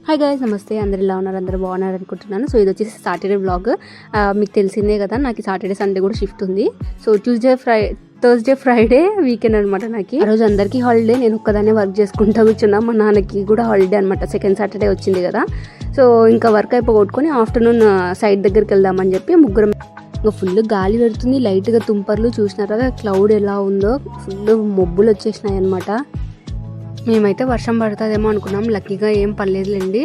Hi guys, నమస్తే. అందరు ఎలా ఉన్నారు? అందరూ బాగున్నారు అనుకుంటున్నాను. సో ఇది వచ్చేసి సాటర్డే వ్లాగ్. మీకు తెలిసిందే కదా, నాకు సాటర్డే సండే కూడా షిఫ్ట్ ఉంది. సో థర్స్డే ఫ్రైడే వీకెండ్ అనమాట. నాకు ఆ రోజు అందరికీ హాలిడే, నేను ఒక్కదాన్నే వర్క్ చేసుకుంటా కూర్చున్నా. మా నాన్నకి కూడా హాలిడే అనమాట, సెకండ్ సాటర్డే వచ్చింది కదా. సో ఇంకా వర్క్ అయిపోగొట్టుకొని ఆఫ్టర్నూన్ సైట్ దగ్గరికి వెళ్దామని చెప్పి ముగ్గురం. ఇంకా ఫుల్ గాలి పెడుతుంది, లైట్గా తుంపర్లు. చూసినారా క్లౌడ్ ఎలా ఉందో, ఫుల్ మబ్బులు వచ్చేసినాయి అనమాట. మేమైతే వర్షం పడుతుందేమో అనుకున్నాం, లక్కీగా ఏం పర్లేదులేండి.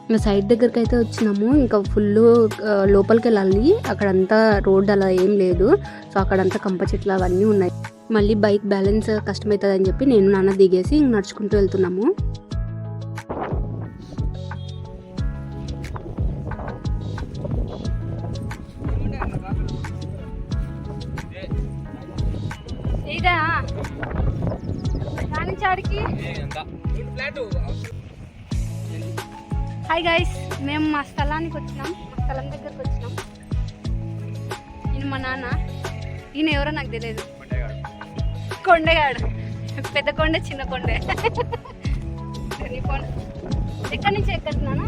ఇంకా సైడ్ దగ్గరికి అయితే వచ్చినాము. ఇంకా ఫుల్ లోపలికి వెళ్ళాలి, అక్కడంతా రోడ్ అలా ఏం లేదు. సో అక్కడంతా కంప చెట్లు అవన్నీ ఉన్నాయి. మళ్ళీ బైక్ బ్యాలెన్స్ కష్టమవుతుంది అని చెప్పి నేను నాన్న దిగేసి ఇంక నడుచుకుంటూ వెళ్తున్నాము. హాయ్ గైస్, మేము మా స్థలానికి వచ్చినాం, మా స్థలం దగ్గరకు వచ్చినాం. ఈయన మా నాన్న. ఈయన ఎవరో నాకు తెలియదు. కొండగాడు, పెద్ద కొండ చిన్న కొండే. ఎక్కడి నుంచి ఎక్కడున్నానా?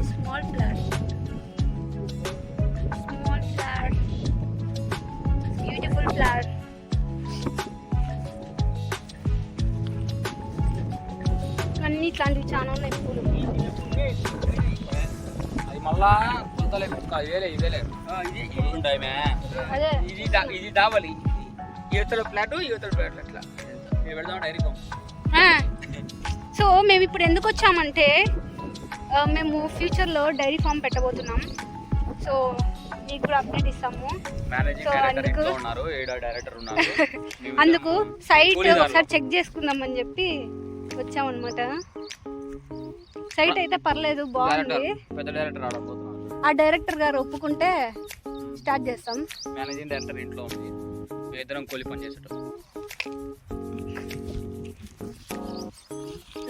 Small flower, beautiful flower. అన్ని ఇట్లాంటివి చాలా ఉన్నాయి పూలు. ఇది దావాలి, యువతల ఫ్లాట్ యువతల ఫ్లాట్ అట్లా సో మేము ఇప్పుడు ఎందుకు వచ్చామంటే, మేము ఫ్యూచర్లో డైరీ ఫామ్ పెట్టబోతున్నాం. సో మీకు కూడా అప్డేట్ ఇస్తాము. సో అందుకు సైట్ ఒకసారి చెక్ చేసుకుందామని చెప్పి వచ్చామన్నమాట. సైట్ అయితే పర్లేదు, బాగుంది. ఆ డైరెక్టర్ గారు ఒప్పుకుంటే స్టార్ట్ చేస్తాం. మేనేజింగ్ డైరెక్టర్ ఇంట్లో ఉంది, ఇద్దరం కూలి పని చేసేటం.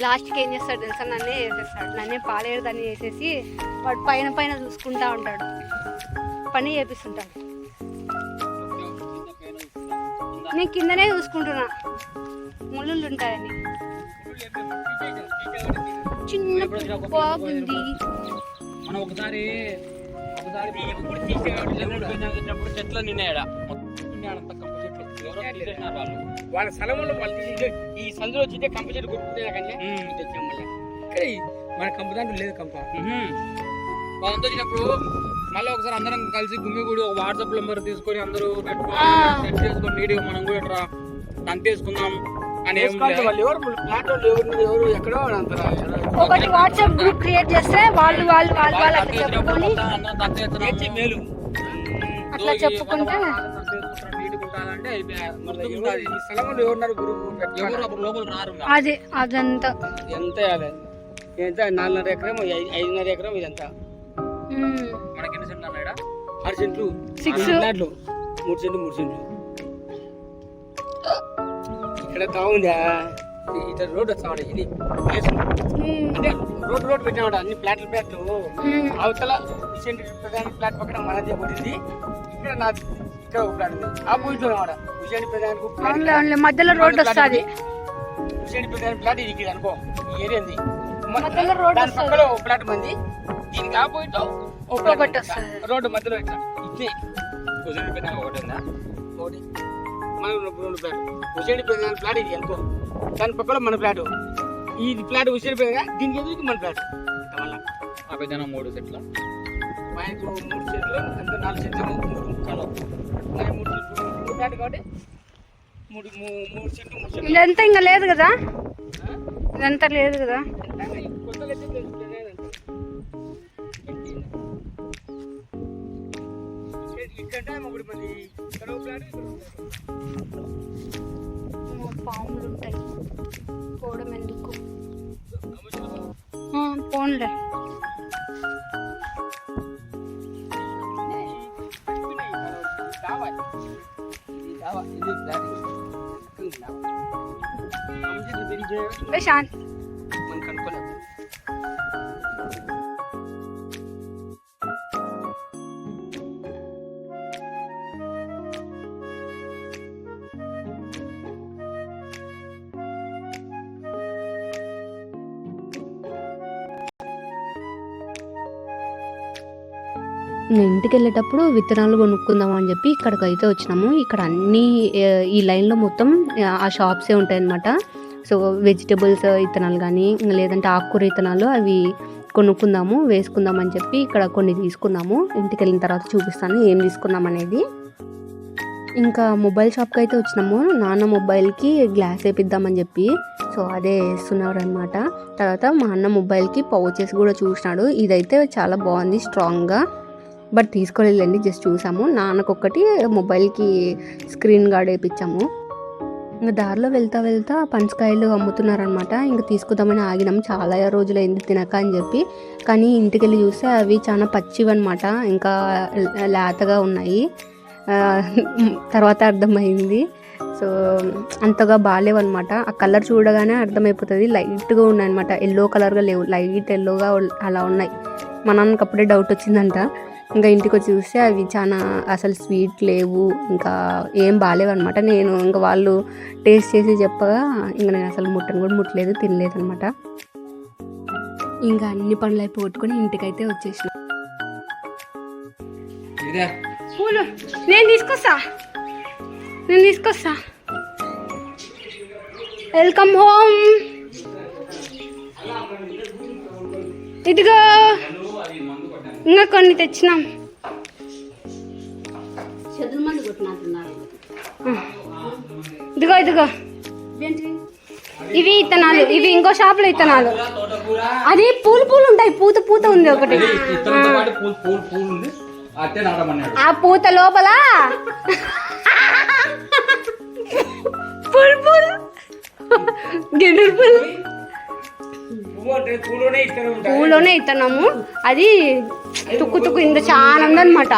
లాస్ట్కి ఏం చేస్తాడు తెలుసా, నన్నే చేసేస్తాడు. నన్నే పాలేరుదాన్ని చేసేసి వాడు పైన పైన చూసుకుంటా ఉంటాడు, పని చేపిస్తుంటాడు. నేను కిందనే చూసుకుంటున్నా, ముళ్ళు ఉంటాయని. చిన్న బాగుంది. మనం ఒకసారి చెట్లు నిన్నాయడా వాళ్ళ స్థలంలో వాళ్ళు ఈ సందులో వచ్చి కంప చెట్టు కొట్టుకుంటే ఇక్కడ మన కంప దాంట్లో లేదు. కంప వాళ్ళంతా వచ్చినప్పుడు మళ్ళీ ఒకసారి అందరం కలిసి గుమ్మిగూడి ఒక వాట్సాప్ నెంబర్ తీసుకొని అందరూ సెట్ చేసుకొని నీట్గా మనం కూడా తంతేసుకుందాం అని. ఒకటి వాట్సాప్ గ్రూప్ క్రియేట్ చేస్తే వాళ్ళు మేలు అట్లా చెప్పుకుంటే అదే అదంతా ఎంత 4.5 ఎకరం 5.5 ఎకరం ఇదంతా. మనకి ఎన్ని సెంట్లు అన్నాడా? 6 సెంట్లు, 3 సెంట్లు 3 సెంట్లు. ఇక్కడ బాగుందా? ఇట్లా రోడ్ వస్తాడు, ఇది అంటే రోడ్ పెట్టినాడు. అన్ని ఫ్లాట్లు అవతల ఫ్లాట్ పక్కన మనదే పడింది. ఇక్కడ నాది, ఇక్కడ ఒక ఫ్లాట్ ఉంది. ఆపోజిట్ లో విజయని ప్రధానికి మధ్యలో రోడ్ వస్తుంది. విజయని ప్రధాని ఫ్లాట్ ఇది ఇక్కడ అనుకో, ఈ ఏరియా ఉంది. పక్కలో ఒక ఫ్లాట్ మంది, దీనికి ఆపోజిట్ ఒకటి రోడ్డు మధ్యలో ఇట్లా ఇది విజయని ప్రధాని ఒకటి ఉందా, ఒకటి మన 2 ఫ్లాట్. విజయని ప్రధాని ఫ్లాట్ ఇది అనుకో, దాని పక్కలో మన ఫ్లాట్. ఈ ఫ్లాట్ విషయం దీనికి ఎదురుకి మన ఫ్లాట్. ఆ పెద్ద 3 సెట్ల, 3 సెట్లు అంటే 4 సెట్లు 3 ముక్కలు, 3 ఫ్లాట్ కాబట్టి 3 సెట్లు. ఇదంతా ఇంకా లేదు కదా, ఇదంతా లేదు కదా. పాములు ఉంటాయి, పోవడం ఎందుకు, పోన్లే. ఇది ఫ్లాట్ ప్రశాంత్ మనం కనుక్కోలేదు. నేను ఇంటికి వెళ్ళేటప్పుడు విత్తనాలు కొనుక్కుందాం అని చెప్పి ఇక్కడికి అయితే వచ్చినాము. ఇక్కడ అన్నీ ఈ లైన్లో మొత్తం ఆ షాప్సే ఉంటాయన్నమాట. సో వెజిటబుల్స్ విత్తనాలు కానీ లేదంటే ఆకుకూర విత్తనాలు అవి కొనుక్కుందాము, వేసుకుందాం అని చెప్పి ఇక్కడ కొన్ని తీసుకున్నాము. ఇంటికి వెళ్ళిన తర్వాత చూపిస్తాను ఏం తీసుకున్నాం అనేది. ఇంకా మొబైల్ షాప్కి అయితే వచ్చినాము. నాన్న మొబైల్కి గ్లాస్ వేపిద్దామని చెప్పి సో అదే వేస్తున్నారు అనమాట. తర్వాత మా అన్న మొబైల్కి పౌచెస్ కూడా చూసినాడు. ఇదైతే చాలా బాగుంది, స్ట్రాంగ్గా, బట్ తీసుకోలేదండి, జస్ట్ చూసాము. నాన్నకొక్కటి మొబైల్కి స్క్రీన్ గార్డ్ వేయించాము. ఇంకా దారిలో వెళ్తా వెళ్తా పనసకాయలు అమ్ముతున్నారనమాట. ఇంకా తీసుకుందామని ఆగినాం, చాలా రోజులైంది తినక అని చెప్పి. కానీ ఇంటికి వెళ్ళి చూస్తే అవి చాలా పచ్చివన్నమాట, ఇంకా లేతగా ఉన్నాయి. తర్వాత అర్థమైంది. సో అంతగా బాగాలేవన్నమాట. ఆ కలర్ చూడగానే అర్థమైపోతుంది. లైట్గా ఉన్నాయన్నమాట, ఎల్లో కలర్గా లేవు, లైట్ ఎల్లోగా అలా ఉన్నాయి. మా నాన్నకి అప్పుడే డౌట్ వచ్చిందంట. ఇంకా ఇంటికి వచ్చి చూస్తే అవి చాలా అసలు స్వీట్ లేవు, ఇంకా ఏం బాగాలేవు అనమాట. నేను ఇంకా వాళ్ళు టేస్ట్ చేసి చెప్పగా ఇంకా నేను అసలు ముట్టను కూడా ముట్టలేదు, తినలేదు అనమాట. ఇంకా అన్ని పనులు అయిపోగొట్టుకొని ఇంటికైతే వచ్చేసిన. పూలు నేను తీసుకొస్తా వెల్కమ్ హోమ్. ఇదిగో ఇంకా కొన్ని తెచ్చినాం. ఇదిగో ఇవి ఇత్తనాలు, ఇవి ఇంకో షాప్లో ఇత్తనాలు. అది పూలు ఉంటాయి, పూత ఉంది ఒకటి. ఆ పూత లోపల పూలు గిన్నెలు పూలోనే ఇత్తనాము. అది తుక్కు ఇంత చాలా ఉందన్నమాట.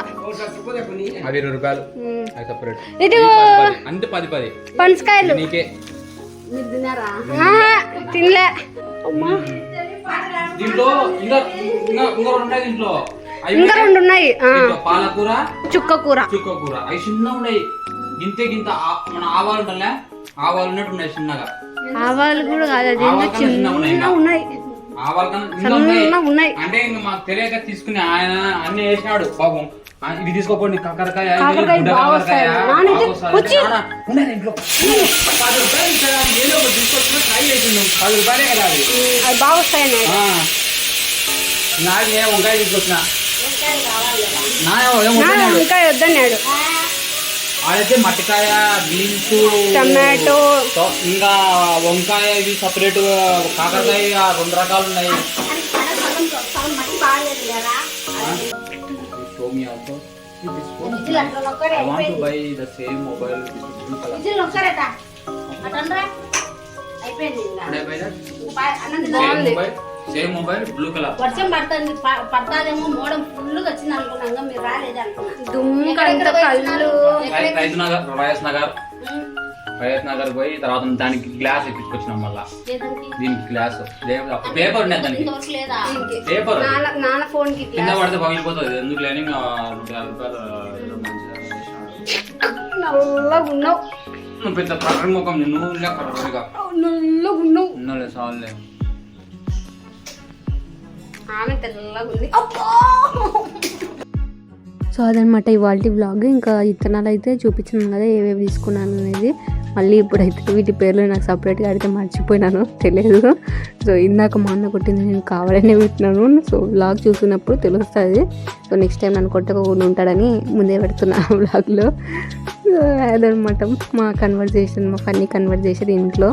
ఇది పనసకాయలు తినలే. ఇంకా రెండు ఉన్నాయి, పాలకూర చుక్కకూర అవి చిన్న ఉన్నాయి. గింత మన ఆవాలు ఉండాలి, ఆవాలు ఉన్నట్టు ఉన్నాయి చిన్నగా. ఆవాలు కూడా కాదు, అది చిన్న ఉన్నాయి, ఆవాలు కన్నా ఉన్నాయి. అంటే ఇంకా మాకు తెలియక తీసుకుని ఆయన అన్ని వేసినాడు పాపం. ఇది తీసుకోపోండి, కాకరకాయ ఇంట్లో 10 రూపాయలు ఏదో ఒకటి తీసుకొచ్చిన ట్రై చేసిండు. 10 రూపాయలే కదా అది బాగా వస్తాయి. నాకు నేను వంకాయ తీసుకొచ్చిన, వంకాయ వద్దన్నాడు. అదైతే మట్టికాయ, బీన్స్, టమాటో, ఇంకా వంకాయ ఇవి సపరేట్, కాకరకాయ 2 రకాలు ఉన్నాయి. Same mobile blue colour. వర్షం పడతాదేమో, మోడం ఫుల్ గా వచ్చింది అనుకున్నాగా, మీరు రాలేదు వైఎస్ నగర్ పోయి తర్వాత దానికి గ్లాస్ ఎక్కించుకొచ్చినాం. మళ్ళా దీనికి గ్లాస్ పేపర్ ఉన్నాయి, దానికి పేపర్ కింద పడితే పగిలిపోతుంది. ఎందుకు లేని 150 రూపాయలు. పెద్ద ప్రకటన ముఖం, నువ్వు సాలే సో అదనమాట ఇవాళ వ్లాగ్. ఇంకా ఇత్తనాలు అయితే చూపించినాను కదా ఏవేవి తీసుకున్నాను అనేది. మళ్ళీ ఇప్పుడైతే వీటి పేర్లు నాకు సపరేట్గా అడిగితే మర్చిపోయినాను, తెలియదు. సో ఇందాక మా అన్న కొట్టింది, నేను కావాలనే పెట్టినాను. సో వ్లాగ్ చూసినప్పుడు తెలుస్తుంది. సో నెక్స్ట్ టైం నన్ను కొట్టకుండా ఉంటాడని ముందే పెడుతున్నా వ్లాగ్లో. అదనమాట మా కన్వర్జేషన్, మా ఫన్నీ కన్వర్జేషన్ ఇంట్లో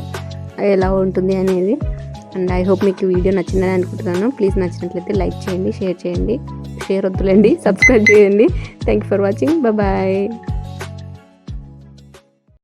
ఎలా ఉంటుంది అనేది. అండ్ ఐ హోప్ మీకు వీడియో నచ్చిందని అనుకుంటున్నాను. ప్లీజ్ నచ్చినట్లయితే లైక్ చేయండి, షేర్ చేయండి, షేర్ వద్దులేండి, సబ్స్క్రైబ్ చేయండి. Thank you for watching, bye.